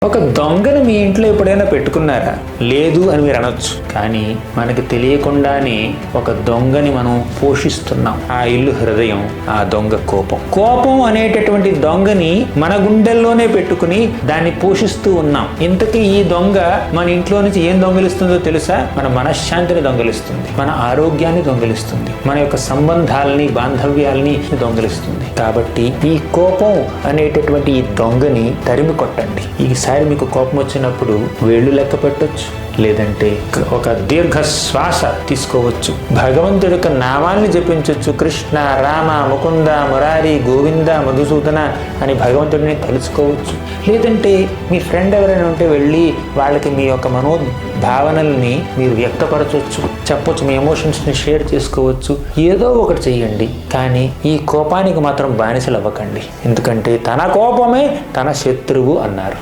ఒక దొంగను మీ ఇంట్లో ఎప్పుడైనా పెట్టుకున్నారా? లేదు అని మీరు అనొచ్చు. కానీ మనకి తెలియకుండానే ఒక దొంగని మనం పోషిస్తున్నాం. ఆ ఇల్లు హృదయం, ఆ దొంగ కోపం. కోపం అనేటటువంటి దొంగని మన గుండెల్లోనే పెట్టుకుని దాన్ని పోషిస్తూ ఉన్నాం. ఇంతకీ ఈ దొంగ మన ఇంట్లో నుంచి ఏం దొంగలిస్తుందో తెలుసా? మన మనశ్శాంతిని దొంగలిస్తుంది, మన ఆరోగ్యాన్ని దొంగలిస్తుంది, మన యొక్క సంబంధాలని, బాంధవ్యాల్ని దొంగలిస్తుంది. కాబట్టి ఈ కోపం అనేటటువంటి ఈ దొంగని తరిమి కొట్టండి. ఈసారి మీకు కోపం వచ్చినప్పుడు వేళ్ళు లెక్క పెట్టొచ్చు, లేదంటే ఒక దీర్ఘ శ్వాస తీసుకోవచ్చు, భగవంతుడి యొక్క నామాల్ని జపించవచ్చు. కృష్ణ, రామ, ముకుంద, మురారి, గోవింద, మధుసూదన అని భగవంతుడిని తలుచుకోవచ్చు. లేదంటే మీ ఫ్రెండ్ ఎవరైనా ఉంటే వెళ్ళి వాళ్ళకి మీ యొక్క మనోభావనల్ని మీరు వ్యక్తపరచవచ్చు, చెప్పొచ్చు, మీ ఎమోషన్స్ని షేర్ చేసుకోవచ్చు. ఏదో ఒకటి చెయ్యండి, కానీ ఈ కోపానికి మాత్రం బానిసలు అవ్వకండి. ఎందుకంటే తన కోపమే తన శత్రువు అన్నారు.